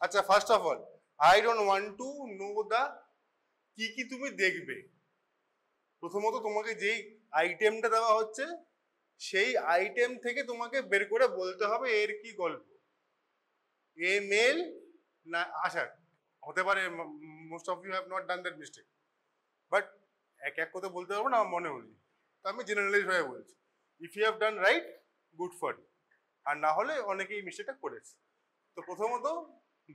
আচ্ছা, first of all I don't want to know the কি কি তুমি দেখবে। প্রথমত তোমাকে যেই আইটেমটা দেওয়া হচ্ছে সেই আইটেম থেকে তোমাকে বের করে বলতে হবে এর কি গল্প। এ মেল না, আচ্ছা হতে পারে most of you have not done that mistake, but এক এক কথা বলতে পারবো না, আমার মনে হয়নি, তো আমি জেনারেলাইজ হয়ে বলছি। If you have done right, good for you, আর না হলে অনেকেই এই মিস্টেকটা করেছে। তো প্রথমত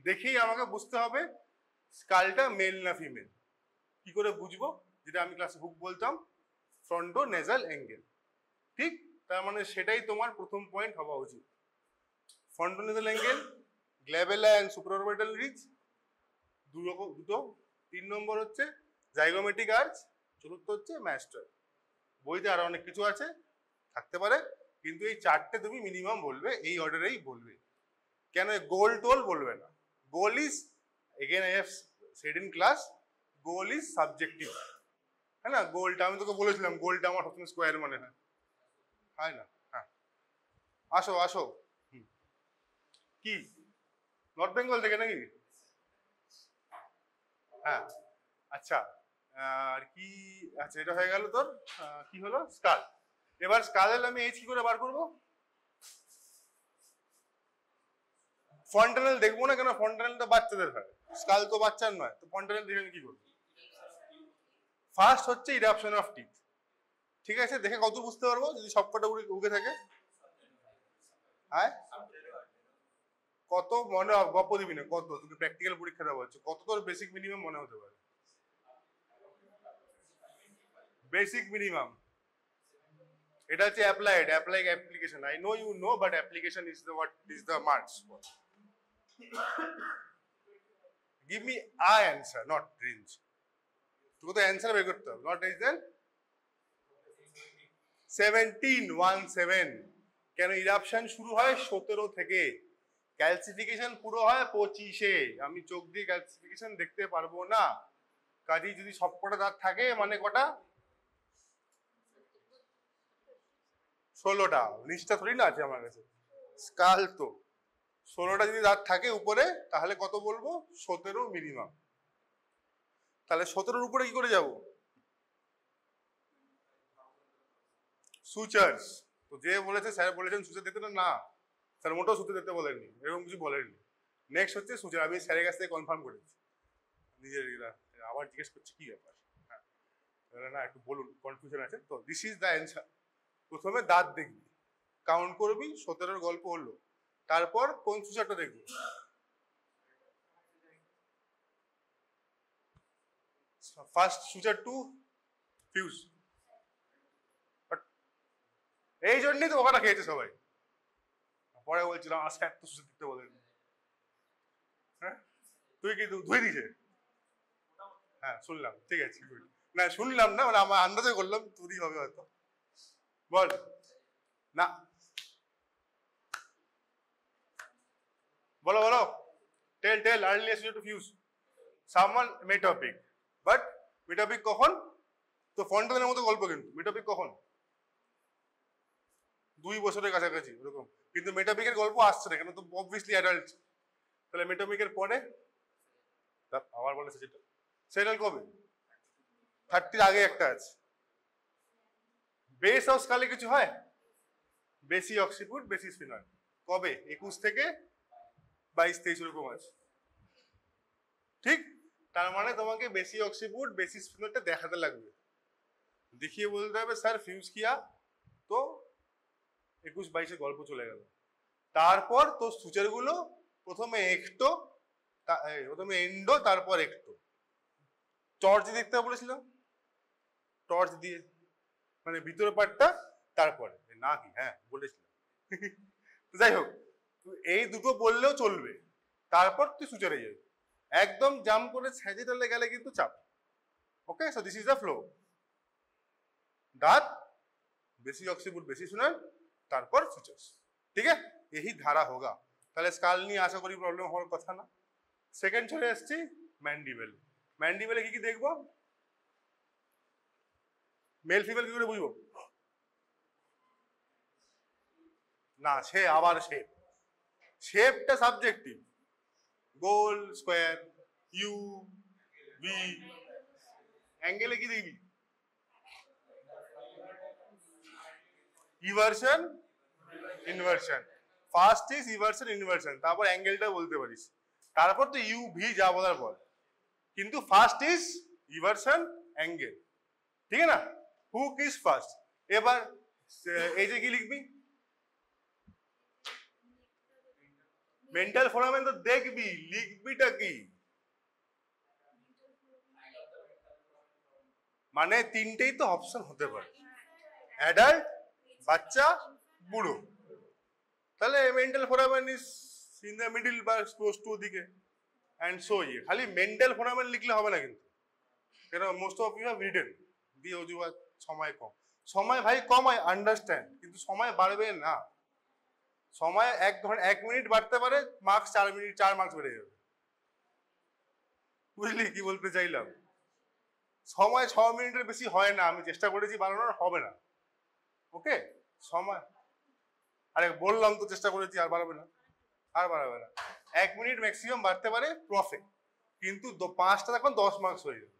দেখেই আমাকে বুঝতে হবে স্কালটা মেল না ফিমেল। কি করে বুঝবো? যেটা আমি ক্লাসে হুক বলতাম, ফ্রন্টো নেজাল অ্যাঙ্গেল। ঠিক, তার মানে সেটাই তোমার প্রথম পয়েন্ট হওয়া উচিত। Fronto nasal angle, গ্ল্যাবেলা and সুপ্রাঅরবিটাল ridge, দুটো। 3 নম্বর হচ্ছে জাইগোমেট্রিক আর্চ, চতুর্থ হচ্ছে ম্যাস্টার। বইতে আরো অনেক কিছু আছে, থাকতে পারে, কিন্তু এই 4টে তুমি মিনিমাম বলবে, এই অর্ডারেই বলবে। কেন গোল টোল বলবে না? Goal is, again I have said in class, goal is subjective. হ্যাঁ না, গোলটা আমি তোকে বলেছিলাম, গোলটা আমার সবসময় স্কোয়ার মনে হয় না? হ্যাঁ, আসো আসো। কি নর্থ বেঙ্গল থেকে নাকি? হ্যাঁ, আচ্ছা। আর কি, আচ্ছা এটা হয়ে গেল তোর। কি হলো? স্কাল। এবার স্কালের আমি এইচ কি করে বার করবো? ফন্টানেল দেখবো না কেন? ফন্টানেলটা বাচ্চাদের হয়, স্কাল তো বাচ্চার নয়, তো ফন্টানেল দেখে আমি কি করবো? ফার্স্ট হচ্ছে ইরাপশন অফ টিথ। ঠিক আছে, দেখে কত বুঝতে পারবো যদি সবকটা উগে থাকে? হ্যাঁ, কত মনে গপ্প দিবি না, কত তোকে প্র্যাকটিক্যাল পরীক্ষা দেওয়া হচ্ছে, কত তোর বেসিক মিনিমাম মনে হতে পারে? বেসিক মিনিমাম এটা হচ্ছে application. I know you know, but application is the what is the marks. Give me a answer, not range. তোকে তো অ্যান্সার বের করতে হবে, নট রেঞ্জ। দেন 17 কেন? ইরাপশন শুরু হয় 17 থেকে, ক্যালসিফিকেশন পুরো হয় 25-এ। আমি চোখ দিয়ে ক্যালসিফিকেশন দেখতে পারবো না, কাজেই যদি সবকটা দাঁত থাকে মানে কটা? 16টা। লিস্টটা থোড়ি না আছে আমার কাছে, স্কাল তো 16টা যদি দাঁত থাকে উপরে, তাহলে কত বলবো? 17 মিনিমাম। তাহলে 17-এর উপরে কি করে যাব? সুচার্স। তো যে বলেছে, স্যার বলেছেন সুচার দিতে না, স্যার মোটেও সুচার দিতে বলেননি, এরকম কিছু বলেননি। নেক্সট হচ্ছে সুচার, আমি স্যারের কাছ থেকে কনফার্ম করেছি। নিজের আবার জিজ্ঞেস করছি কি ব্যাপার। হ্যাঁ না, একটু বলুন, কনফিউশন আছে তো। This is the answer. প্রথমে দাঁত দেখবি, কাউন্ট করবি, 17-এর গল্প হলো। তারপর কোন সুচারটা দেখবি? First suture to fuse. এই জন্যই তো ওখানে খেয়েছে সবাই। পরে বলছিলাম আজকে এত সুচার দিতে বলেন। হ্যাঁ, তুই কি ধুয়ে দিছে? হ্যাঁ শুনলাম, ঠিক আছে, না শুনলাম না, মানে আমার আন্দাজে করলাম তুই হবে হয়তো। বল না, বলো বলো। Tell earliest to fuse someone metopic. But metopic কখন? তো ফন্টানের মতো গল্প, কিন্তু মেটোপিক কখন? 2 বছরের কাছাকাছি ওরকম, কিন্তু মেটোপিকের গল্প আসছে না কেন? তো অবভিয়াসলি অ্যাডাল্ট। তাহলে মেটোপিকের পরে আবার বলে সেটা সেটাল কবে? 30-র আগে একটা আছে। বেস অফ স্কালে কিছু হয়? বেসি অক্সিপুট, বেসি স্পিনয় কবে? 21 থেকে 22-23 এরকম আছে। ঠিক, তার মানে তোমাকে বেসি অক্সিপুট বেসি স্পিনরটা দেখাতে লাগবে, দেখিয়ে বলতে হবে স্যার ফিউজ কিয়া। তো 21-22-এর গল্প চলে গেল। তারপর তো সুচারগুলো প্রথমে একটো, প্রথমে এন্ডো, তারপর একটো। টর্চ দেখতে বলেছিলাম, টর্চ দিয়ে মানে ভিতরের পার্টটা, তারপরে না কি? হ্যাঁ বলেছিলাম। যাই হোক, এই দুটো বললেও চলবে, তারপর তুই সুচারে যাবি। একদম জাম্প করে স্যাজিটালে গেলে কিন্তু চাপ। Okay, so this is the flow. দাঁত, বেসি অক্সিপুট বেসি সুনার, তারপর সুচার্স। ঠিক আছে, এই ধারা হোগা। তাহলে স্কাল নিয়ে আশা করি প্রবলেম হওয়ার কথা না। সেকেন্ড চলে এসছি ম্যান্ডিবেল। ম্যান্ডিবেলে কি কি দেখবো? মেল ফিমেল কি করে বুঝবো? না, সে আবার শেপটা সাবজেক্টিভ। গোল, স্কোয়ার, ইউ, ভি। অ্যাঙ্গেলে কি দেখবি? Eversion, inversion. First is eversion, inversion, তারপর অ্যাঙ্গেলটা বলতে পারিস, তারপর তো ইউ ভি যা বলার বল, কিন্তু ফার্স্ট ইজ ইভার্সন, অ্যাঙ্গেল, ঠিক আছে না? Hook is first. এবার এই যে কি লিখবি? মেন্টাল ফোরামেন তো দেখবি, লিখবিটা কি? মানে তিনটেই তো অপশন হতে পারে, অ্যাডাল্ট, বাচ্চা, বুড়ো। তাহলে mental foramen is in the middle বা ক্লোজ টু দিকে, অ্যান্ড সো ইয়ে। খালি মেন্টাল ফোরামেন লিখলে হবে না কিন্তু, কেন most of you have written দিয়ে অজুহাত সময় কম। সময় ভাই কম হয়, আন্ডারস্ট্যান্ড, কিন্তু সময় বাড়বে না। সময় 1 মিনিট বাড়তে পারে, মার্কস 4 মিনিট, 4 মার্কস বেড়ে যাবে। বুঝলি কি বলতে চাইলাম? সময় 6 মিনিটের বেশি হয় না, আমি চেষ্টা করেছি বাড়ানোর, হবে না। ওকে, সময়, আরে বললাম তো চেষ্টা করেছি, আর বাড়াবে না, আর বাড়াবে না। 1 মিনিট ম্যাক্সিমাম বাড়তে পারে প্রফে, কিন্তু 5টা এখন 10 মার্কস হয়ে যাবে।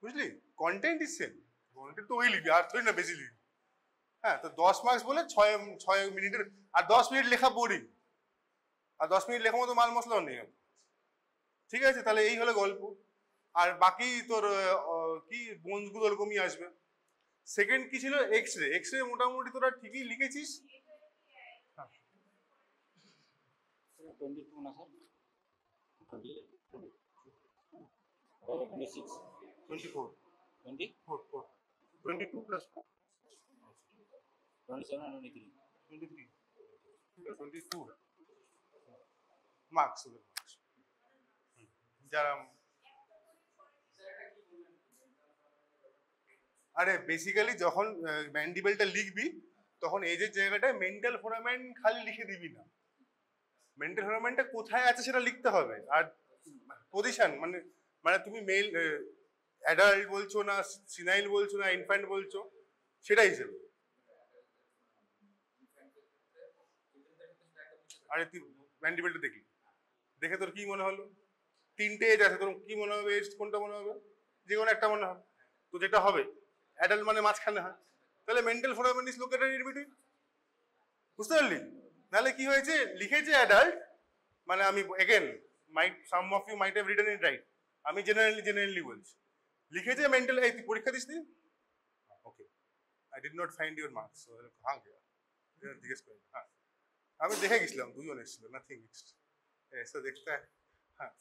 বুঝলি? কন্টেন্ট ইজ সেম, কন্টেন্ট তো ওই লিখবি, আর তুই না বেশি লিখবি। হ্যাঁ, তো 10 মার্কস বলে 6 মিনিটের, আর 10 মিনিট লেখা বোরিং, আর 10 মিনিট লেখার মতো মাল মশলাও নেই। ঠিক আছে, তাহলে এই হলো গল্প। আর বাকি তোর কি বোনসগুলো এরকমই আসবে। সেকেন্ড কি ছিল? X ray. এক্স রে মোটামুটি তোরা ঠিকই লিখেছিস। 22 না স্যার? 26 24 20 4 22 plus 27 and 23 23 22 মার্কস যারা, আরে বেসিক্যালি যখন ম্যান্ডিবেলটা লিখবি তখন এই যে জায়গাটায় মেন্টাল ফোরামেন খালি লিখে দিবি না, মেন্টাল ফোরামেনটা কোথায় আছে সেটা লিখতে হবে। আর পজিশন মানে মানে তুমি মেল অ্যাডাল্ট বলছো না, সিনাইল বলছো না, ইনফ্যান্ট বলছো, সেটা হিসেবে। আরে তুই ম্যান্ডিবেলটা দেখলি, দেখে তোর কি মনে হলো? 3টে এজ আছে, তোর কি মনে হবে? এজ কোনটা মনে হবে? যে কোনো একটা মনে হবে। তো যেটা হবে অ্যাডাল্ট মানে মাঝখানে হয়, তাহলে mental foramen is located in between. বুঝতে পারলি? নাহলে কি হয়েছে, লিখেছে অ্যাডাল্ট, মানে আমি again might some of you might have written it right, আমি জেনারেলি বলছি, লিখেছে মেন্টাল। এই তুই পরীক্ষা দিস নি? Okay, I did not find your marks. হ্যাঁ জিজ্ঞেস করি, হ্যাঁ আমি দেখে গেছিলাম, দুজন এসেছিল, নাথিং নেক্সট এসে দেখতে। হ্যাঁ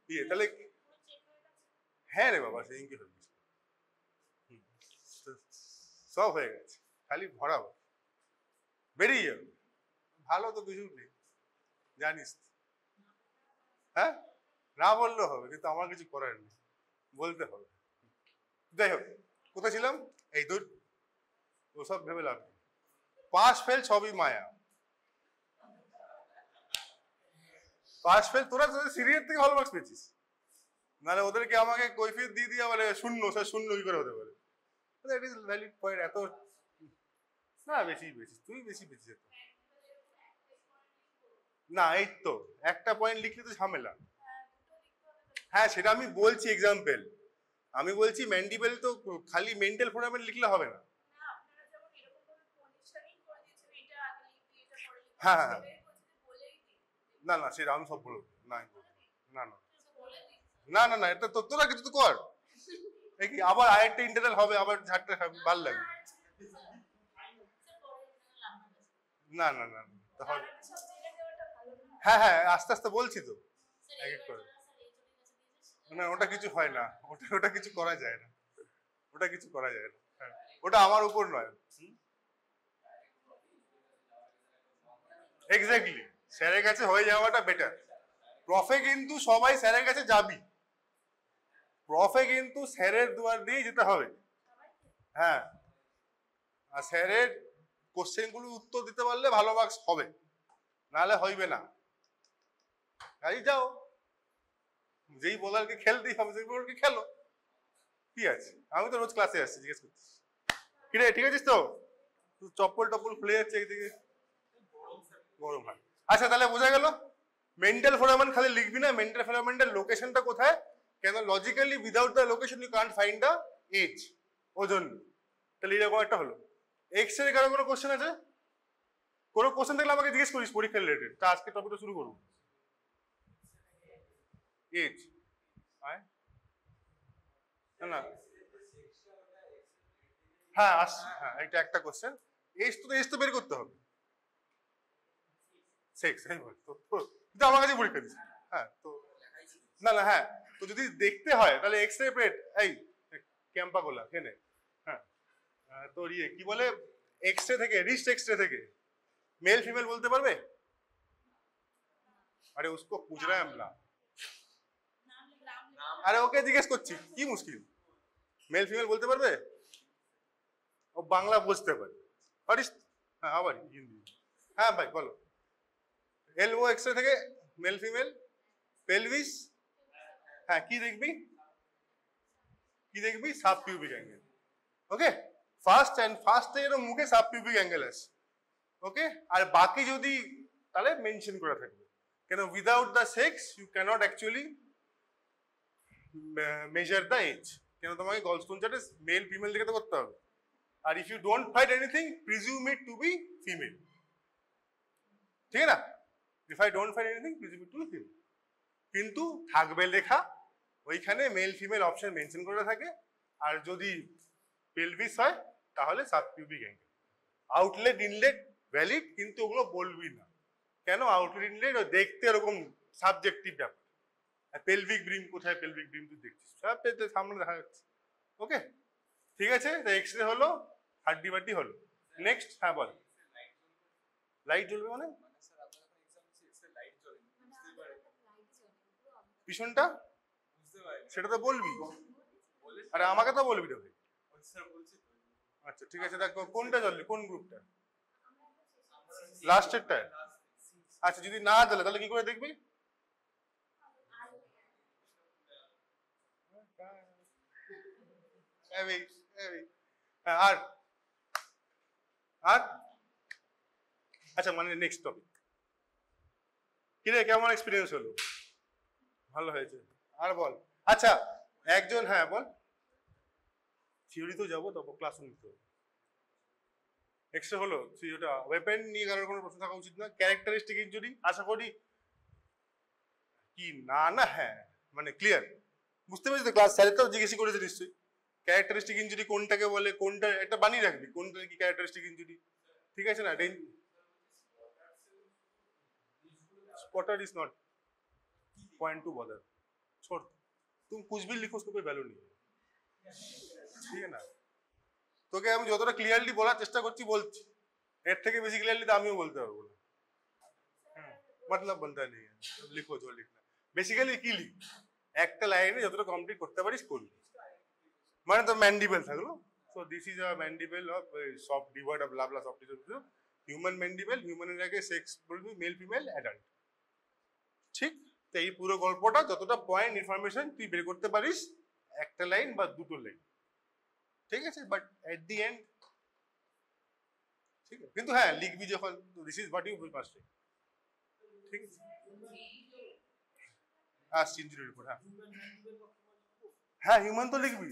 ইয়ে তাহলে, হ্যাঁ রে বাবা সেদিনকে হয়ে গেছে, সব হয়ে গেছে, খালি ভরাবো, বেরিয়ে যাবে। ভালো তো কিছু নেই জানিস, হ্যাঁ না বললেও হবে, কিন্তু আমার কিছু করার নেই, বলতে হবে। যাই হোক, কোথায় ছিলাম? এই দূর, ওসব ভেবে লাভ নেই, পাস ফেল সবই মায়া। পাস ফেল তোরা তোদের সিরিয়ার থেকে ভালো মার্কস পেয়েছিস, নাহলে ওদেরকে আমাকে কৈফিয়ত দিয়ে দিয়ে বলে শূন্য, স্যার শূন্য কি করে হতে পারে? That is valid point. এত না, বেশি পেয়েছিস তুই, বেশি পেয়েছিস না, এই তো একটা পয়েন্ট লিখলে তো ঝামেলা। হ্যাঁ সেটা আমি বলছি এক্সাম্পল, আমি বলছি ম্যান্ডিবেল তো খালি মেন্টাল ফোরামেন লিখলে হবে না। হ্যাঁ হ্যাঁ না না, সেটা আমি সব বলবো না, না না না না না, এটা তো তোরা কিছু তো কর, কি আবার আরেকটা ইন্টারনাল হবে, আবার ঝাড়টা খাবি, ভাল লাগবে। না না না তাহলে, হ্যাঁ হ্যাঁ আস্তে আস্তে বলছি তো, এক এক করে। না ওটা কিছু হয় না, ওটা কিছু করা যায় না, ওটা কিছু করা যায় না, ওটা আমার উপর নয়। এক্স্যাক্টলি, স্যারের কাছে হয়ে যাওয়াটা বেটার। প্রফে কিন্তু সবাই স্যারের কাছে যাবি, প্রফে কিন্তু স্যারের দুয়ার দিয়ে যেতে হবে। হ্যাঁ, আর স্যারের কোশ্চেনগুলো উত্তর দিতে পারলে ভালো মার্কস হবে, নাহলে হইবে না। তাই যাও, যেই বোলারকে খেলতেই হবে সেই বোলারকে খেলো, কি আছে? আমি তো রোজ ক্লাসে আসছি, জিজ্ঞেস করছিস কি রে, ঠিক আছিস তো? চপ্পল টপ্পল খুলে যাচ্ছে একদিকে, গরম হয়। আচ্ছা তাহলে বোঝা গেল, মেন্টাল ফোরামেন খালি লিখবি না, মেন্টাল ফোরামেন্টের লোকেশনটা কোথায়, কেন logically without the location you can't find the age, ওজন। তাহলে এরকম একটা হলো। এক্স রে কারো কোনো কোশ্চেন আছে? কোনো কোশ্চেন থাকলে আমাকে জিজ্ঞেস করিস পরীক্ষা রিলেটেড। তা আজকে টপিকটা শুরু করবো। এজ না, হ্যাঁ আসছি, হ্যাঁ এটা একটা কোশ্চেন। এজ তো বের করতে হবে। সেক্স কিন্তু আমার কাছে পরীক্ষা দিচ্ছে। হ্যাঁ তো না না, হ্যাঁ তো যদি দেখতে হয় তাহলে এক্স রে প্লেট, এই ক্যাম্পা গোলা কেনে, হ্যাঁ তোর ইয়ে কি বলে, এক্স রে থেকে, রিস্ট এক্স রে থেকে মেল ফিমেল বলতে পারবে? আরে উসকো পুছ রা হ্যায় আমরা, আরে ওকে জিজ্ঞেস করছি, কি মুশকিল, মেল ফিমেল বলতে পারবে? ও বাংলা বুঝতে পারে, পারিস? হ্যাঁ আবার হিন্দি, হ্যাঁ ভাই বলো। এলবো এক্স রে থেকে মেল ফিমেল, পেলভিস, হ্যাঁ কি দেখবি, কি দেখবি, সাব পিউবিক অ্যাঙ্গেল। ওকে, ফার্স্ট এর মুখে সাব পিউবিক অ্যাঙ্গেল আছে। ওকে, আর বাকি যদি তাহলে মেনশন করা থাকবে, কেন without the sex you cannot actually measure the age, কেন তোমাকে গলস্টোন চার্টে মেল ফিমেল দেখে তো করতে হবে। আর if you don't find anything presume it to be female, ঠিক আছে না? If I don't find anything presume it to be female, কিন্তু থাকবে লেখা ওইখানে মেল ফিমেল অপশন মেনশন করে থাকে। আর যদি পেলভিস হয় তাহলে সাবপিউবিক অ্যাঙ্গেল। আউটলেট ইনলেট ভ্যালিড, কিন্তু ওগুলো বলবি না, কেন আউটলেট ইনলেট দেখতে এরকম সাবজেক্টিভ ব্যাপার। পেলভিক ব্রিম কোথায়, পেলভিক ব্রিম তুই দেখছিস সব সামনে দেখা যাচ্ছে। ওকে ঠিক আছে, তো এক্স রে হলো, হাড্ডি বাড্ডি হলো। নেক্সট, হ্যাঁ বল। লাইট জ্বলবে মানে পিছনটা, সেটা তো বলবি, আরে আমাকে তো বলবি রে ভাই। আচ্ছা ঠিক আছে, দেখ কোনটা জ্বললি, কোন গ্রুপটা, লাস্টেরটায়। আচ্ছা যদি না জ্বলে তাহলে কি করে দেখবি? আর আর আচ্ছা মানে নেক্সট টপিক, কিরে কেমন এক্সপিরিয়েন্স হলো? ভালো হয়েছে, আর বল। আচ্ছা একজন, হ্যাঁ বল। থিওরি তো যাবো, তারপর ক্লাস নিতে হবে। এক্সট্রা হলো ওটা ওয়েপেন নিয়ে কারোর কোনো প্রশ্ন থাকা উচিত না। ক্যারেক্টারিস্টিক ইনজুরি আশা করি কি না না, হ্যাঁ মানে ক্লিয়ার বুঝতে পেরেছি তো, ক্লাস স্যারের তো জিজ্ঞেস করেছে নিশ্চয়ই। ক্যারেক্টারিস্টিক ইনজুরি কোনটাকে বলে, কোনটা একটা বানিয়ে রাখবি, কোনটা কি ক্যারেক্টারিস্টিক ইনজুরি, ঠিক আছে না? Spotter is not point two bother, छोड़, तुम कुछ भी लिखो उसको कोई वैल्यू नहीं है, ठीक है ना? তোকে আমি যতটা ক্লিয়ারলি বলার চেষ্টা করছি বলছি, এর থেকে বেশি ক্লিয়ারলি তো আমিও বলতে পারবো না। मतलब बनता नहीं है, लिखो जो लिखना। बेसिकली কি লিখ, একটা লাইনে যতটা কমপ্লিট করতে পারিস করবি, মানে তো ম্যান্ডিবেল থাকলো। So this is a mandible of soft divide of blah blah soft tissue, human mandible, হিউম্যানের আগে সেক্স বলবি মেল ফিমেল অ্যাডাল্ট, ঠিক? তো এই পুরো গল্পটা যতটা পয়েন্ট ইনফরমেশন তুই বের করতে পারিস, একটা লাইন বা দুটো লাইন, ঠিক আছে? বাট এট দি এন্ড, ঠিক আছে, কিন্তু হ্যাঁ লিখবি যখন this is what you must, ঠিক আছে? আসছি ইনজুরি রিপোর্ট, হ্যাঁ হ্যাঁ হিউম্যান তো লিখবি,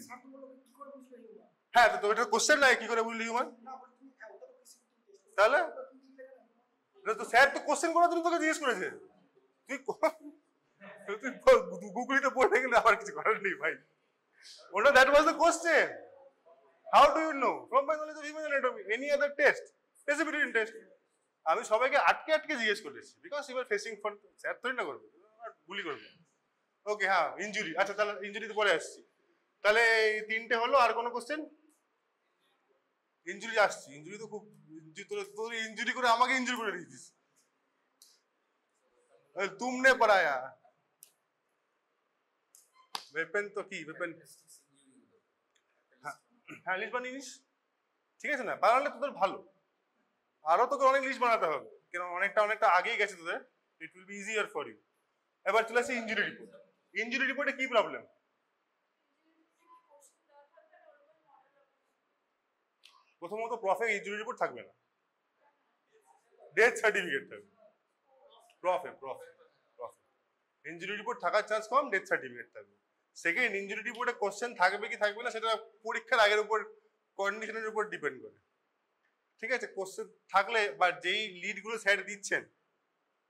হ্যাঁ তো এটা কোশ্চেন নয় কি করে বুঝলি হিউম্যান, তাহলে তো স্যার তো কোশ্চেন করার জন্য তোকে জিজ্ঞেস করেছে, তুই গুগলিতে পড়ে গেলে আবার কিছু করার নেই ভাই, ওটা that was the question. How do you know from my knowledge of human anatomy any other test, precipitation test? আমি সবাইকে আটকে আটকে জিজ্ঞেস করেছি, because you are facing front, sir থোড়ি না করবে, গুলি করবে। ওকে হ্যাঁ ইনজুরি, আচ্ছা তাহলে ইনজুরিতে পরে আসছি। তাহলে এই তিনটে হলো, আর কোনো কোশ্চেন? ইনজুরি আসছি, ইনজুরি তো খুব, তোর ইনজুরি করে আমাকে ইনজুরি করে দিয়েছিস, তুমনে পড়ায়া। ওয়েপেন তো কি ওয়েপেন, হ্যাঁ লিস্ট বানিয়ে নিস, ঠিক আছে না? বানালে তোদের ভালো, আরো তোকে অনেক লিস্ট বানাতে হবে, কেন অনেকটা আগেই গেছে তোদের, it will be easier for you. এবার চলে আসি ইনজুরি রিপোর্ট। ইনজুরি রিপোর্টে কি প্রবলেম? প্রথমত প্রফে ইনজুরি রিপোর্ট থাকবে না, ডেথ সার্টিফিকেট থাকবে। প্রফে ইনজুরি রিপোর্ট থাকার চান্স কম, ডেথ সার্টিফিকেট থাকবে। সেকেন্ড, ইনজুরি রিপোর্টে কোশ্চেন থাকবে কি থাকবে না সেটা পরীক্ষার আগের উপর কন্ডিশনের উপর ডিপেন্ড করে। ঠিক আছে, কোশ্চেন থাকলে বা যেই লিডগুলো স্যার দিচ্ছেন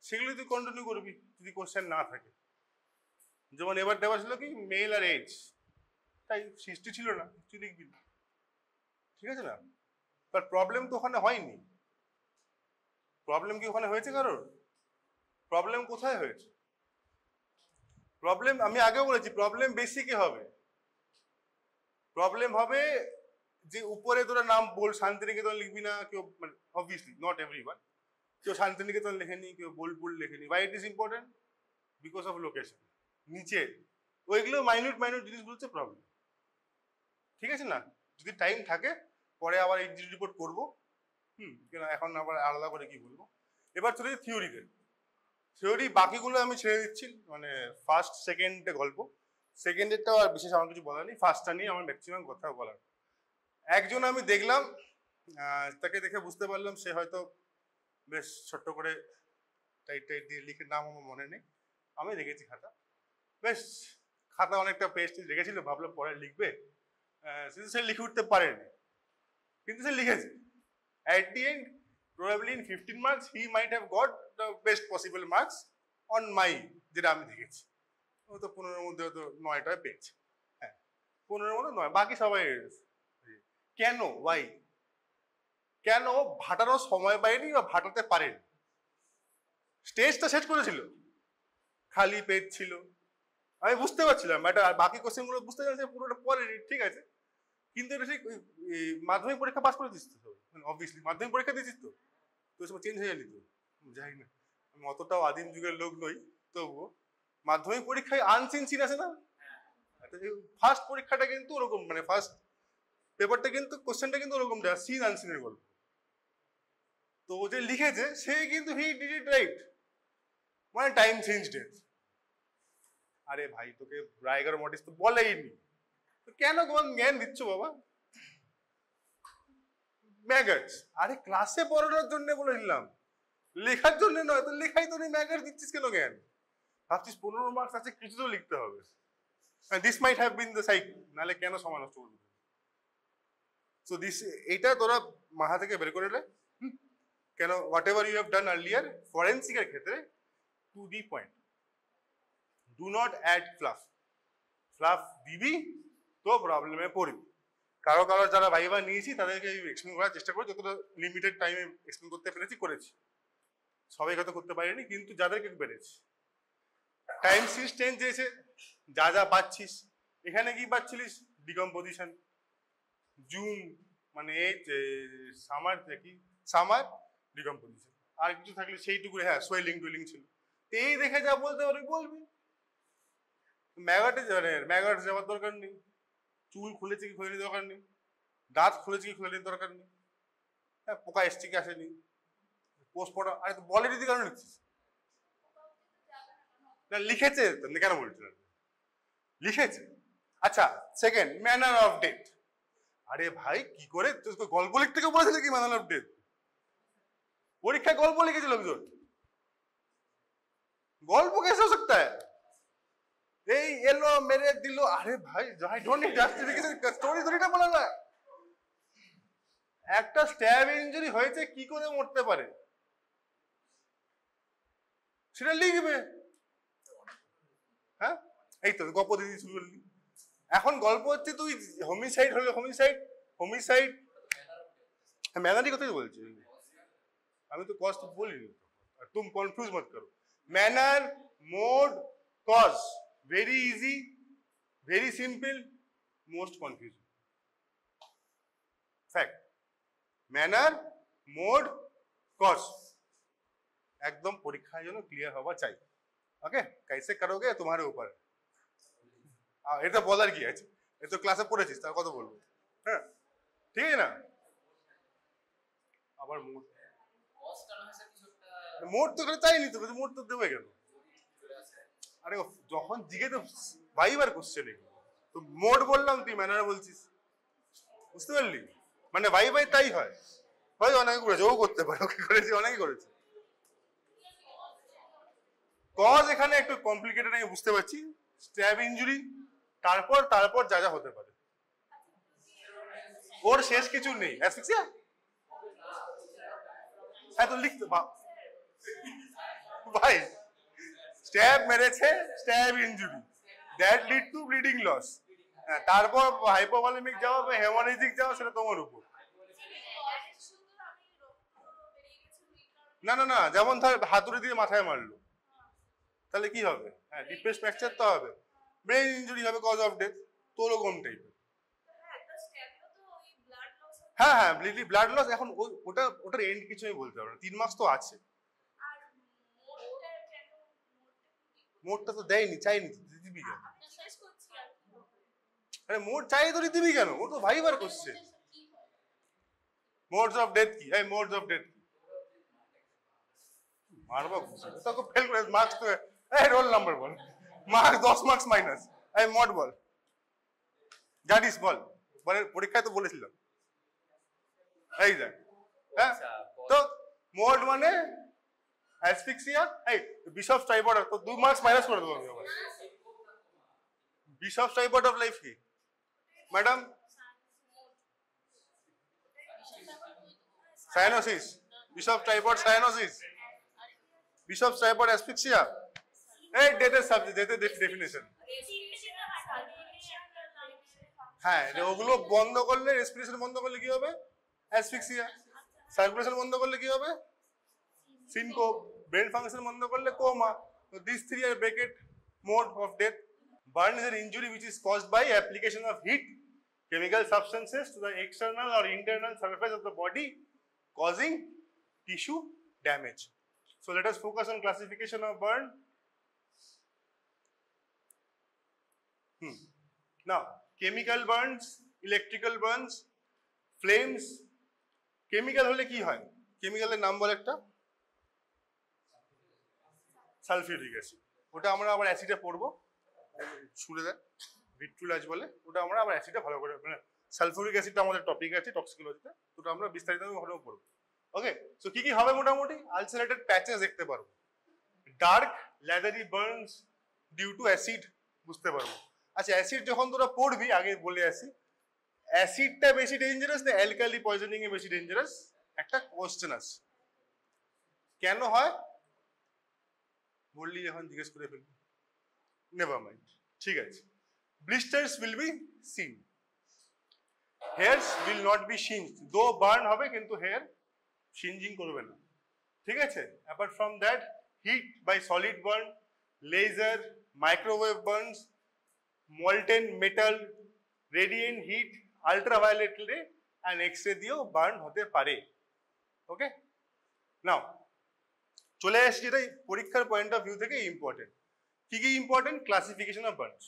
সেগুলো তুই কন্টিনিউ করবি যদি কোশ্চেন না থাকে। যেমন এবার দেওয়া ছিল কি মেল আর এজ, তাই সৃষ্টি ছিল না, কিছু লিখবি না। ঠিক আছে না, বাট প্রবলেম তো ওখানে হয়নি। প্রবলেম কি ওখানে হয়েছে কারোর? প্রবলেম কোথায় হয়েছে? প্রবলেম আমি আগেও বলেছি, প্রবলেম বেসিকে হবে। প্রবলেম হবে যে উপরে তোরা নাম বল, শান্তিনিকেতন লিখবি না কেউ, মানে অবভিয়াসলি নট এভরিওয়ান, কেউ শান্তিনিকেতন লেখেনি, কেউ বোলপুর লেখেনি। Why it is important? Because of location. নিচে ওইগুলো মাইনিউট জিনিসগুলো হচ্ছে প্রবলেম। ঠিক আছে না, যদি টাইম থাকে পরে আবার এক্সিট রিপোর্ট করবো, কেন এখন আবার আলাদা করে কি বলবো। এবার চলে যাই থিওরিতে। থিওরি বাকিগুলো আমি ছেড়ে দিচ্ছি, মানে ফার্স্ট সেকেন্ডে গল্প, সেকেন্ডেরটা আর বিশেষ আমার কিছু বলার নেই, ফার্স্টটা নিয়ে আমার ম্যাক্সিমাম কথা বলার। একজন আমি দেখলাম, তাকে দেখে বুঝতে পারলাম সে হয়তো বেশ ছোট্ট করে টাইট টাইট দিয়ে লিখে, নাম আমার মনে নেই, আমি দেখেছি খাতা, বেশ খাতা অনেকটা পেস্ট রেখেছিল, ভাবলাম পরে লিখবে, কিন্তু সে লিখে উঠতে পারেনি, কিন্তু সে লিখেছে। At the end probably in 15 marks he might have got the best possible marks on my, যেটা আমি দেখেছি। ও তো 15-এর মধ্যে হয়তো 9টা পেয়েছে, হ্যাঁ 15-এর মধ্যে 9, বাকি সবাই। কেন? ওয়াই? কেন ভাটারও সময় পায়নি বা ভাটাতে পারেনি? স্টেজটা সেট করেছিল, খালি পেজ ছিল, আমি বুঝতে পারছিলাম, আর বাকি কোশ্চেনগুলো বুঝতে পারছি পুরোটা পড়েনি, ঠিক আছে, কিন্তু এটা ঠিক মাধ্যমিক পরীক্ষা পাস করে দিস তো, অবভিয়াসলি মাধ্যমিক পরীক্ষা দিয়েছিস তো, তো সব চেঞ্জ হয়ে যালি তো, যাই না, আমি অতটাও আদিম যুগের লোক নই, তবুও মাধ্যমিক পরীক্ষায় আনসিন সিন আছে না, ফার্স্ট পরীক্ষাটা কিন্তু ওরকম, মানে ফার্স্ট পেপারটা কিন্তু কোশ্চেনটা কিন্তু ওরকম দেওয়া, সিন আনসিনের গল্প। তো ও যে লিখেছে সে কিন্তু হি ডিড ইট রাইট, মানে টাইম চেঞ্জ ডেট। আরে ভাই তোকে রায়গড় মডিস তো বলেইনি, তো কেন তোমার জ্ঞান দিচ্ছ বাবা? ম্যাগাটস, আরে ক্লাসে পড়ানোর জন্য বলে দিলাম, লেখার জন্য নয়, তো লেখাই তো নেই, ম্যাগাট দিচ্ছিস কেন জ্ঞান? ভাবছিস 15 মার্কস আছে, কিছু তো লিখতে হবে। This might have been the cycle, নাহলে কেন সময় নষ্ট করবি? সো দিস, এটা তোরা মাথা থেকে বের করে নে, কেন whatever you have done earlier ফরেন্সিকের ক্ষেত্রে, to the point, do not add fluff. Fluff দিবি তো প্রবলেমে পড়বি। কারো কারো যারা ভাইবা নিয়েছি তাদেরকে এক্সপ্লেন করার চেষ্টা করে, যতটা লিমিটেড টাইমে এক্সপ্লেন করতে পেরেছি করেছি, সবাই হয়তো করতে পারিনি, কিন্তু যাদেরকে পেরেছি। টাইম সিরিজ চেঞ্জ হয়েছে, যা যা পাচ্ছিস, এখানে কি পাচ্ছিলিস? ডিকম্পোজিশন, জুম মানে এই সামার কি সামার ডিকম্পোজিশন, আর কিছু থাকলে সেইটুকু, হ্যাঁ সোয়েলিং টুয়েলিং ছিল, এই দেখে যা বলতে পারবি বলবি। ম্যাগাটে যাওয়ার দরকার নেই, চুল খুলেছে কি খুলে দরকার নেই, দাঁত খুলেছে কি খুলে দরকার নেই, হ্যাঁ পোকা এসছে কি আসেনি, পোস্ট পড়া, আরে তো বলে দিতে কেন লিখছিস? না লিখেছে কেন বলছিল, লিখেছে। আচ্ছা সেকেন্ড, ম্যানার অফ ডেথ। আরে ভাই কি করে গল্প লিখতে কেউ বলেছিল কি ম্যানার অফ ডেথ? পরীক্ষায় গল্প লিখেছিল লোকজন, গল্প कैसे हो सकता है? এই এলো মেরে দিল, আরে ভাই I don't need justification, story ধরিটা বলা না। একটা স্ট্যাব ইনজুরি হয়েছে, কি করে মরতে পারে সেটা লিখবে। হ্যাঁ এই তো গল্প দিদি শুরু করলি, এখন গল্প হচ্ছে তুই হোমিসাইড হলে হোমিসাইড, হোমিসাইড ম্যানারই কথাই বলছি আমি, তো কজ বলিনি, तुम কনফিউজ मत करो। Manner, mode, cause, very easy, very simple, most confusing. Fact, manner, mode, cause একদম পরীক্ষার জন্য ক্লিয়ার হওয়া চাই। ওকে, कैसे करोगे तुम्हारे ऊपर, এটা বলার কি আছে, এ তো ক্লাসে পড়েছিস, তার কথা বলবো। হ্যাঁ ঠিক আছে না, আবার মোড, মোড তো চাইনি তো, মোড তো দেবে কেন? আরে যখন জিজ্ঞে তো ভাইবার কোশ্চেন, তো মোড বললাম তুই ম্যানার বলছিস, বুঝতে পারলি? মানে ভাই ভাই তাই হয়, ভাই অনেকে করেছে, ও করতে পারে, ওকে করেছে, অনেকে করেছে। কজ এখানে একটু কমপ্লিকেটেড আমি বুঝতে পারছি, স্ট্যাব ইনজুরি, তারপর যা যা হতে পারে। ওর শেষ কিছু নেই, অ্যাসফিক্সিয়া। হ্যাঁ তো লিখতে ভাই, স্ট্যাব মেরেছে, stab injury, that lead to bleeding loss. হ্যাঁ, তারপর হাইপোভলিমিক যাওয়া বা হেমোরেজিক যাওয়া সেটা তোমার উপর। না না না, যেমন ধর হাতুড়ি দিয়ে মাথায় মারলো, তাহলে কি হবে? হ্যাঁ, ডিপ্রেস ফ্র্যাকচার তো হবে, ব্রেন ইনজুরি হবে, কজ অফ ডেথ। তোরও কোন টাইপের? হ্যাঁ হ্যাঁ, ব্লাড লস। এখন ওটার এন্ড কিছু আমি বলতে পারবো না, 3 মাস তো আছে। মোটটা তো দেয়নি, চাইনি, দিবি কেন? আরে মোট চাই তো দিবি কেন? ও তো ভাইবার করছে। মোডস অফ ডেথ কি? এই মোডস অফ ডেথ কি? মারবা ঘুষে তোকে ফেল করে মার্কস তো। এই রোল নাম্বার বল, মার্কস 10 মার্কস মাইনাস। এই মোড বল, জানিস বল, বলে পরীক্ষায় তো বলেছিলাম। এই দেখ, হ্যাঁ তো মোড মানে অ্যাসফিক্সিয়া। এই বিশপ স্ট্রাইপড, তো 2 মার্কস মাইনাস করে দেবো আমি আবার। বিশপ স্ট্রাইপড অফ লাইফ কি madam? Cyanosis, bishop tripod cyanosis, bishop tripod asphyxia. এই ডেটের সাবজেক্ট, ডেটের ডেফিনিশন। হ্যাঁ, ওগুলো বন্ধ করলে, রেসপিরেশন বন্ধ করলে কি হবে? অ্যাসফিক্সিয়া। সার্কুলেশন বন্ধ করলে কি হবে? সিনকোপ। ব্রেন ফাংশন বন্ধ করলে coma. So these 3 are bracket mode of death. Burn is an injury which is caused by application of heat, chemical substances to the external or internal surface of the body, causing tissue damage. So let us focus on classification of burn. Now, chemical burns, electrical burns, flames. Chemical হলে কি হয়? কেমিক্যালের নাম বল একটা। Sulphuric acid. ওটা আমরা আবার অ্যাসিডে পড়বো, ছুড়ে দেয় ভিট্রুলাজ বলে। ওটা আমরা আবার অ্যাসিডে ভালো করে, মানে সালফিউরিক অ্যাসিডটা আমাদের টপিক আছে টক্সিকোলজিতে, ওটা আমরা বিস্তারিতভাবে ভালো পড়বো। ওকে, সো কি কি হবে? মোটামুটি আলসারেটেড প্যাচেস দেখতে পারবো, dark leathery burns due to acid বুঝতে পারবো। আচ্ছা, অ্যাসিড যখন তোরা পড়বি, আগে বলে আসি, অ্যাসিডটা বেশি ডেঞ্জারাস না অ্যালকালি পয়জনিং এ বেশি ডেঞ্জারাস? একটা কোশ্চেন আছে, কেন হয় বললি এখন জিজ্ঞেস করে ফেলবি, নেভার মাইন্ড, ঠিক আছে। Blisters will be seen, hairs will not be singed, though burn হবে কিন্তু হেয়ার সিঞ্জিং করবে না, ঠিক আছে। Apart from that, heat by solid burn, laser, microwave burns, molten metal, radiant heat, ultraviolet ray and x-ray দিয়েও burn হতে পারে। Okay, নাও চলে আসছি, এটাই পরীক্ষার পয়েন্ট অফ ভিউ থেকে ইম্পর্টেন্ট। কি কি ইম্পর্টেন্ট? Classification of burns.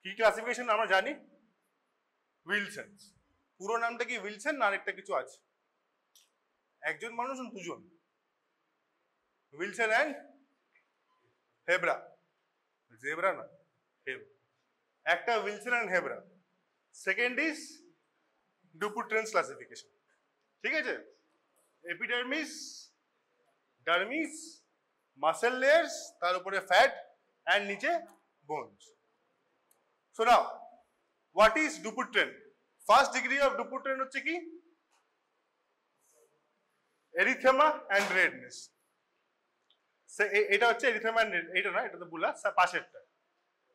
কি ক্লাসিফিকেশন আমরা জানি? উইলসন্স। পুরো নামটা কি উইলসন না আরেকটা কিছু আছে? একজন মানুষ দুজন, উইলসন অ্যান্ড হেব্রা, জেব্রা না, একটা Wilson and Hebra. Second is Dupuytren's classification, ঠিক আছে। এপিডার্মিস, ডার্মিস, মাসেল লেয়ার্স, তার উপরে ফ্যাট অ্যান্ড নিচে bones. So now, what is Dupuytren? First degree of Dupuytren হচ্ছে কি? Erythema and redness. এটা হচ্ছে এরিথেমা অ্যান্ড রেড, এটা না, এটা তো বুলা পাশেরটা।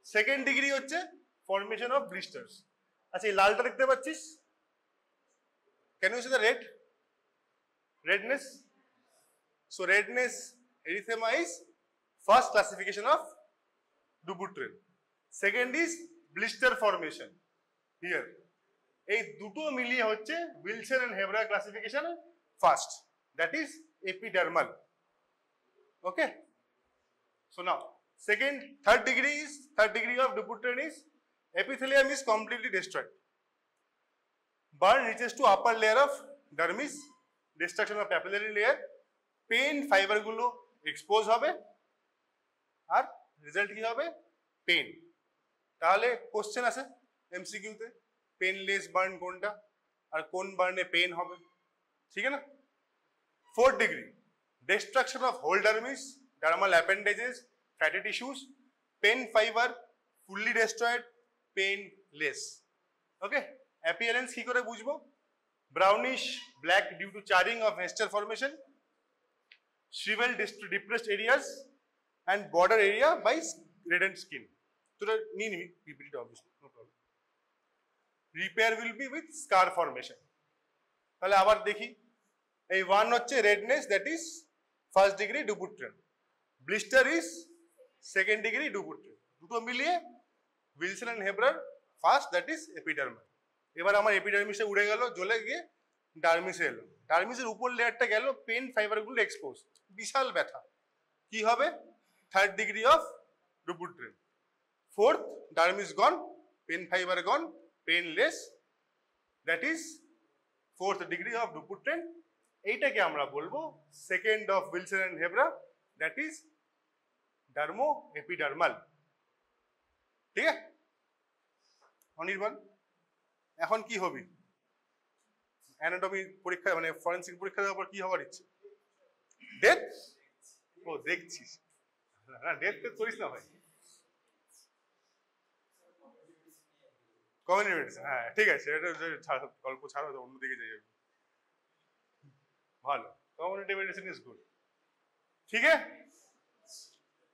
সেকেন্ড ডিগ্রি হচ্ছে ফর্মেশন অফ ব্লিস্টার্স। আচ্ছা, এই লালটা দেখতে পাচ্ছিস, can you see the red? Redness. So redness, erythema is first classification of Dupuytren. Second is blister formation here. এই দুটো মিলিয়ে হচ্ছে Wilson and Hebra classification first, that is epidermal. Okay, so now third degree of Dupuytren is epithelium is completely destroyed. Burn reaches to upper layer of dermis, destruction of papillary layer, pain fiber গুলো expose হবে, আর result কি হবে? Pen. তাহলে question আছে MCQ তে, painless burn কোনটা আর কোন বার্নে pen হবে, ঠিক আছে না। 4th degree, destruction of whole dermis, dermal appendages, fatty tissues, pain fiber, fully destroyed, painless. Okay, appearance কি করে বুঝবো? Brownish black due to charring of Hester formation, shriveled depressed areas and border area by reddened skin. So that need PPT obviously, no problem. Repair will be with scar formation. তাহলে আবার দেখি, এই 1 হচ্ছে redness, that is first degree Dupuytren. Blister is second degree Dupuytren. দুটো মিলিয়ে Wilson and Heber first, that is epidermal. এবার আমার এপিডার্মিসে উড়ে গেল, জ্বলে গিয়ে ডার্মিসে এলো। ডার্মিসের উপর লেয়ারটা গেল, পেন ফাইবারগুলো এক্সপোজ, বিশাল ব্যথা। কি হবে? Third degree of Dupuytren. Fourth, dermis gone, pain fibre gone, painless, that is fourth degree of Dupuytren. এইটাকে আমরা বলবো second of Wilson and Heber, that is dermo epidermal. ঠিক আছে অনির্বাণ, এখন কি হবি? অ্যানাটমি পরীক্ষা মানে ফরেনসিক পরীক্ষা দেওয়ার পর কি হওয়ার ইচ্ছে? ডেথ? ও দেখছিস, না ডেথ করিস না ভাই, কমিউনিটি মেডিসিন। হ্যাঁ ঠিক আছে, এটা গল্প ছাড়ো, অন্যদিকে যাই যাবে। ভালো, কমিউনিটি মেডিসিন ইজ গুড। ঠিক আছে,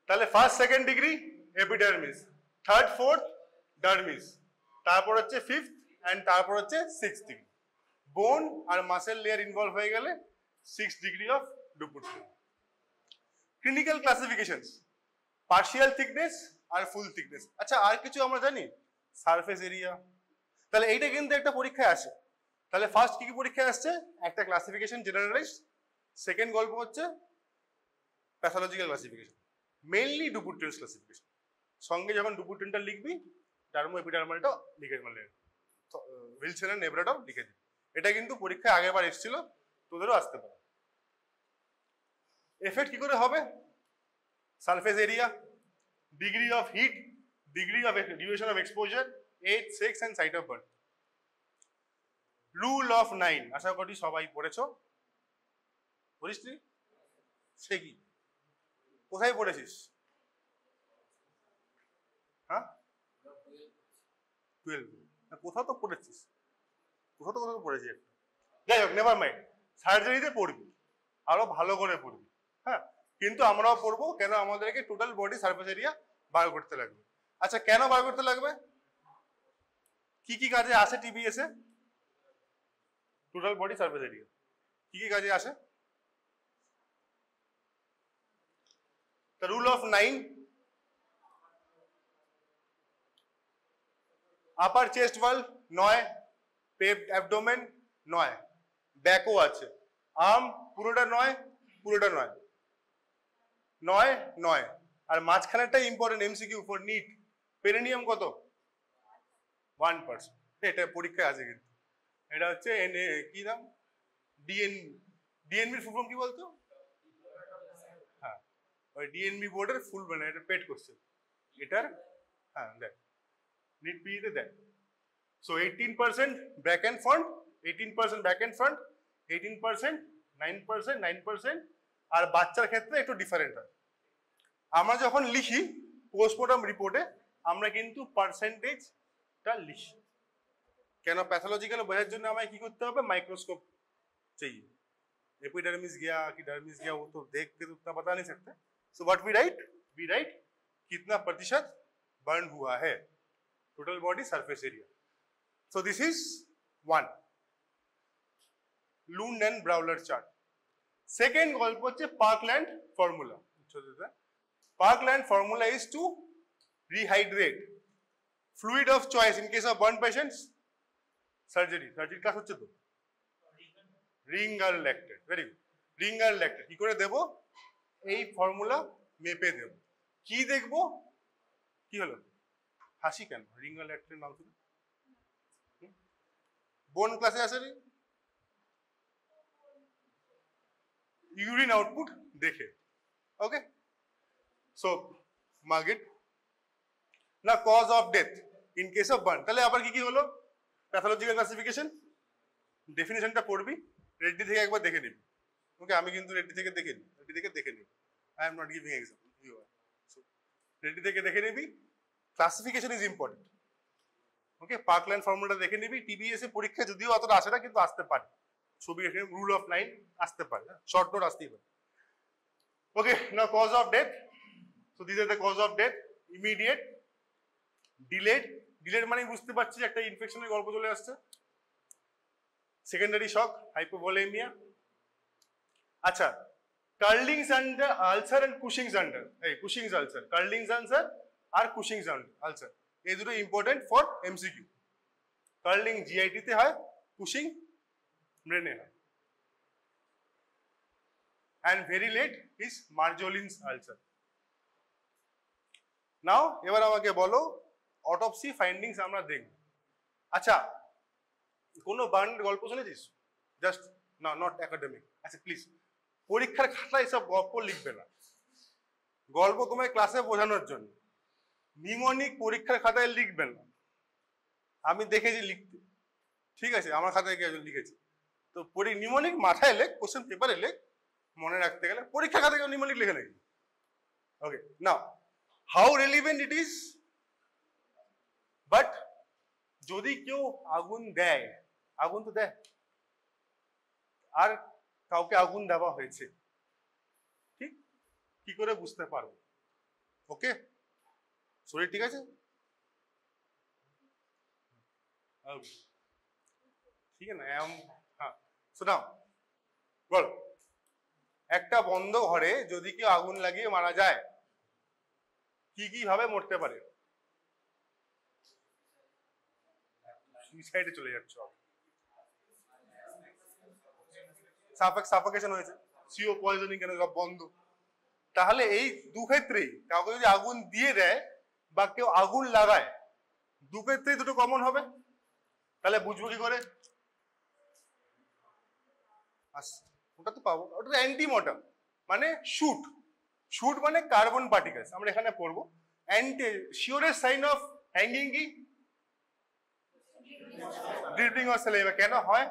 তাহলে first second degree epidermis, third fourth dermis, তারপর হচ্ছে ফিফথ অ্যান্ড তারপর হচ্ছে সিক্স ডিগ্রি। বোন আর মাসেল লেয়ার ইনভলভ হয়ে গেলে 6 degree of Dupuytren. Clinical classifications, partial thickness আর ফুল থিকনেস। আচ্ছা আর কিছু আমরা জানি? Surface area. তাহলে এইটা কিন্তু একটা পরীক্ষায় আসে। তাহলে ফার্স্ট কি কি পরীক্ষায় আসছে? একটা ক্লাসিফিকেশন জেনারেলাইজ, সেকেন্ড গল্প হচ্ছে pathological classification, mainly Dupuytren's classification. সঙ্গে যখন Dupuytrenটা লিখবি, ডার্মো এপিডার্মালটাও লিখে মানে Wilson and Heberটাও লিখে দিবি। এটা কিন্তু পরীক্ষায় আগেরবার এসেছিল, তোদেরও আসতে পারে। এফেক্ট কি করে হবে? Surface area, degree of heat, degree of duration of exposure, age, sex and site of birth. Rule of 9 আশা করি সবাই পড়েছো, পড়িস নি? সে কি, কোথায় পড়েছিস? হ্যাঁ 12, কোথাও তো পড়েছিস, কোথাও তো পড়েছি একটা। যাই হোক, নেভার মাইন্ড, সার্জারিতে পড়বি, আরো ভালো করে পড়বি। হ্যাঁ, কিন্তু আমরাও পড়বো, কেন আমাদেরকে টোটাল বডি সারফেস এরিয়া বার করতে লাগবে। আচ্ছা কেন বার করতে লাগবে? কি কি কাজে আসে TBS এ? টোটাল বডি সারফেস এরিয়া কি কি কাজে আসে? The rule of 9, upper chest wall 9, পেভড অ্যাবডোমেন 9, ব্যাকও আছে, আর্ম পুরোটা 9, পুরোটা 9, 9 9। আর মাঝখানেরটা important MCQ for NEET, perineum কত? 1%। এটা পরীক্ষায় আছে কিন্তু। এটা হচ্ছে কি নাম? ডিএনবির ফুল ফর্ম কি বলতো? হ্যাঁ, ওই ডিএনবি বোর্ডের ফুল মানে এটা পেড কোশ্চেন এটার। হ্যাঁ দেখ, নিট পিইতে দেখ। So 18% back end front, 18% back end front, 18%, 9%, 9%। আর বাচ্চার ক্ষেত্রে একটু ডিফারেন্ট হয়। আমরা যখন লিখি পোস্টমর্টম রিপোর্টে আমরা কিন্তু পার্সেন্টেজটা লিখি। কেন? প্যাথোলজিক্যাল বোঝার জন্য আমায় কি করতে হবে? माइक्रोस्कोप चाहिए। एपिडर्मिस गया कि डर्मिस गया वो तो देख के तो उतना बता नहीं सकते। सो व्हाट वी राइट कितना प्रतिशत बर्न हुआ है, total body surface area. So this is 1 Lund and Browder chart. Second गल्प হচ্ছে Parkland formula. Parkland formula is to rehydrate fluid of choice in case of burn patients, surgery কাজ হচ্ছে তো ringer lactate. Very good, ringer lactate কি করে দেব? এই formula মেপে দেব। কি দেখবো? কি হলো হাসি কেন? রিঙ্গার ল্যাকটেট নাম শুনে বোন ক্লাসে আসেনি? ইউরিন আউটপুট দেখে। ওকে, সো মার্গেট না cause of death in case of burn. তাহলে আবার কি কি হলো? প্যাথোলজিক্যাল ক্লাসিফিকেশন, ডেফিনেশনটা পড়বি, রেডি থেকে একবার দেখে নিবি। ওকে, আমি কিন্তু রেডি থেকে দেখে নিই, I am not giving example. You are. So, ready থেকে দেখে নিবি। Classification is important. Okay, Parkland ফর্মুলাটা দেখে নিবি। টিবিএস এ পরীক্ষা যদিও অতটা আসে না, কিন্তু আসতে পারে। ছবি এখানে রুল অফ 9 আসতে পারে, শর্ট নোট আসতেই পারে। Okay, now cause of death. So this are the cause of death. Immediate, delayed. Delayed মানে বুঝতে পারছি একটা ইনফেকশনের গল্প চলে আসছে। Secondary shock, hypovolemia. আচ্ছা, Curling's ulcer and Cushing's under, এই কুশিংস আলসার, কার্লিংস আলসার আর কুশিংস আলসার, এই দুটো important for MCQ. Curling GIT তে হয়, কুশিং ব্রেনে হয়। and very late is Marjolin's ulcer. Now এবার আমাকে বলো অটোপসি ফাইন্ডিংস আমরা দেখব। আচ্ছা, কোনো বার্নের গল্প শুনেছিস? জাস্ট না, নট একাডেমিক। আচ্ছা প্লিজ, পরীক্ষার খাতায় এসব গল্প লিখবে না, গল্প তোমায় ক্লাসে বোঝানোর জন্য। নিমোনিক পরীক্ষার খাতায় লিখবেন না, আমি দেখেছি লিখতে, ঠিক আছে? আমার খাতায় কেউ লিখেছি তো নিমোনিক মাথায় লেখ, কোশ্চেন পেপারে লেখ, মনে রাখতে গেলে। পরীক্ষা খাতায় কেউ নিমোনিক লিখে নাকি? Okay, now how relevant it is, but যদি কেউ আগুন দেয়, আগুন তো দেয়, আর কাউকে আগুন দেওয়া হয়েছে, ঠিক কি করে বুঝতে পারবো? ওকে, শরীর ঠিক আছে, ঠিক আছে না? হ্যাঁ, শোনাও বল। একটা বন্ধ ঘরে যদি কেউ আগুন লাগিয়ে মারা যায়, কি কি ভাবে মরতে পারে? সুইসাইডে চলে যাচ্ছ, সাফোকেশন হয়েছে, সিও পয়জনিং, কেন সব বন্ধ। তাহলে এই দু ক্ষেত্রেই কাউকে যদি আগুন দিয়ে দেয় বা কেউ আগুন লাগায়, দু ক্ষেত্রেই দুটো কমন হবে। তাহলে বুঝবো কি করে? ওটা তো পাবো, ওটা অ্যান্টিমর্টাম মানে শুট। শুট মানে কার্বন পার্টিকেলস, আমরা এখানে পড়বো। শিওরেস্ট সাইন অফ হ্যাঙ্গিং কি? Dripping of saliva. কেন হয়?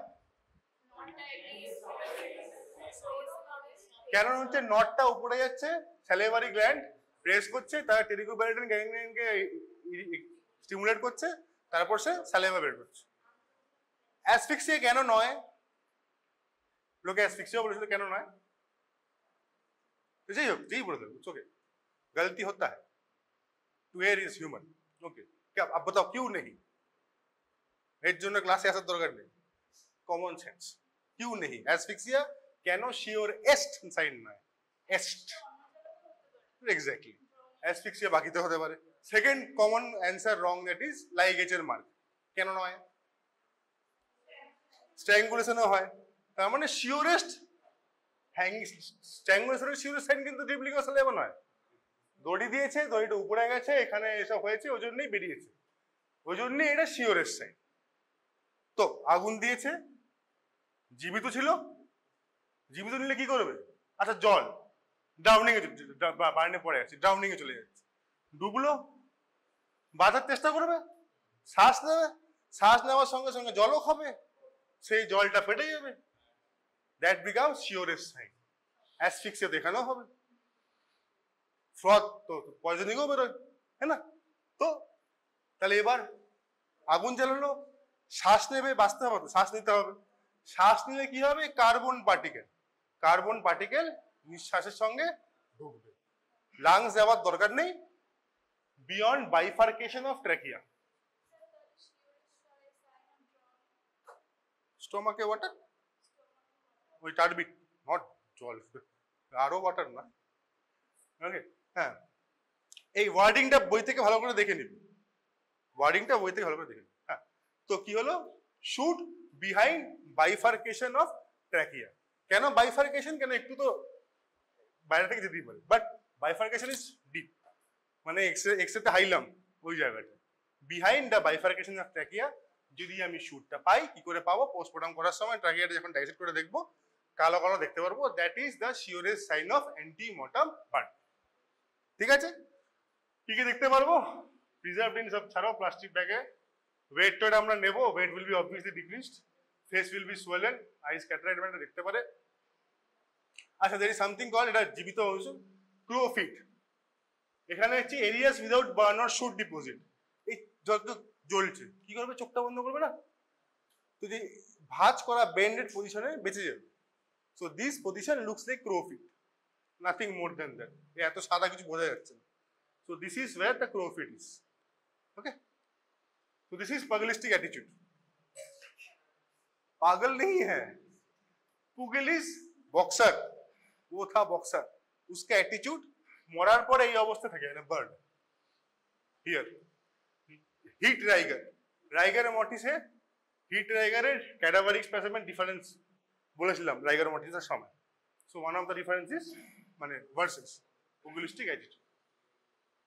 কেন হচ্ছে? নটটা উপরে যাচ্ছে, স্যালাইভারি গ্ল্যান্ড প্রেস করছে, তার টেরিকোপ্যারাইডন গ্যাংগ্লিয়নকে স্টিমুলেট করছে, তারপর সে স্যালাইভা বের করছে। অ্যাসফিক্সিয়া কেন নয়? লোকে অ্যাসফিক্সিয়া বলেছিল, কেন নয়? যাই হোক, যেই বলে দেবো, ওকে, गलती होता है, to err is human. Okay, क्या अब बताओ क्यों नहीं? এর জন্য ক্লাসে আসার দরকার নেই, কমন সেন্স। কিউ নেই অ্যাসফিক্সিয়া কেন? শিওর এস্ট সাইন নয়, এস্ট, এক্স্যাক্টলি। অ্যাসফিক্সিয়া বাকিতে হতে পারে। Second common answer wrong, that is লাইগেজের মার্ক। কেন নয়? স্ট্র্যাঙ্গুলেশনও হয়। তার মানে শিওরেস্ট স্ট্র্যাঙ্গুলেশনের শিওরেস্ট সাইন কিন্তু ড্রিবলিং অফ স্যালাইভা নয়। দড়ি দিয়েছে, দড়িটা উপরে গেছে, এখানে এসব হয়েছে, ওই জন্যই বেরিয়েছে, ওই জন্যই এটা শিওরেস্ট সাইন। তো আগুন দিয়েছে, জীবিত ছিল, জীবিত নিলে কি করবে? আচ্ছা জল, ড্রাউনিং এ, বার্নে পড়ে আছে, ড্রাউনিং এ চলে যাচ্ছে, ডুবলো, বাঁচার চেষ্টা করবে, শ্বাস নেবে, শ্বাস নেওয়ার সঙ্গে সঙ্গে জলও খাবে, সেই জলটা ফেটে যাবে, দ্যাট বিকামস শিওরেস্ট সাইন। অ্যাসফিক্সিয়া দেখানো হবে, ফ্রথ তো পয়জনিংও বেরোয়, হ্যাঁ না? তো তাহলে এবার আগুন জ্বালালো, শ্বাস নেবে, বাঁচতে হবে তো, শ্বাস নিতে হবে। শ্বাস নিলে কি হবে? কার্বন পার্টিকেল, কার্বন পার্টিকেল নিঃশ্বাসের সঙ্গে ঢুকবে, লাংস যাওয়ার দরকার নেই, বিয়ন্ড বাইফার্কেশন অফ ট্র্যাকিয়া। স্টোমাকে ওয়াটার, ওই টার্বিট, নট জল, আরো ওয়াটার না। ওকে, হ্যাঁ, এই ওয়ার্ডিংটা বই থেকে ভালো করে দেখে নিবি, ওয়ার্ডিংটা বই থেকে ভালো করে দেখে নিবি। হ্যাঁ, তো কি হলো? Shoot behind bifurcation of trachea. কেন বাইফার্কেশন? কেন একটু তো বাইরে থেকে যেতেই পারে, বাট বাইফার্কেশন ইজ ডিপ, মানে এক্সরেতে হাইলাম ওই জায়গাটা, behind the bifurcation of trachea. যদি আমি শুটটা পাই, কি করে পাবো? পোস্টমর্টম করার সময় ট্র্যাকিয়াটা যখন ডাইসেক্ট করে দেখবো, কালো কালো দেখতে পারবো, that is the surest sign of antemortem burn. ঠিক আছে, কি কি দেখতে পারবো? প্রিজার্ভড ইন সব ছাড়াও প্লাস্টিক ব্যাগে। ওয়েট টোয়েট আমরা নেবো, weight will be obviously decreased, face will be swollen, eyes cataract দেখতে পারে। আচ্ছা, দের ইজ সামথিং কল, এটা জীবিত অংশ, ক্রোফিট। এখানে হচ্ছে areas without burn or shoot deposit. এই যত জ্বলছে কি করবে, চোখটা বন্ধ করবে না, তো যে ভাঁজ করা বেন্ডেড পজিশনে বেঁচে যাবে। So this position looks like crowfit, nothing more than that. এত সাদা কিছু বোঝা যাচ্ছে না। So this is where the crowfit is. Okay, तो दिस इज पगलिस्टिक एटीट्यूड। पागल नहीं है, पुगल इज बॉक्सर, वो था बॉक्सर, उसका एटीट्यूड মরার পরে এই অবস্থা থাকে, মানে বার্ড হিয়ার। হিট রাইগার, রাইগার মর্টিসে হিট রাইগারের ক্যাডাভারিক স্পেসিমেন ডিফারেন্স বলেছিলাম রাইগার মর্টিসের সময়। So one of the difference is মানে ভার্সেস পুগলিস্টিক অ্যাটিটিউড।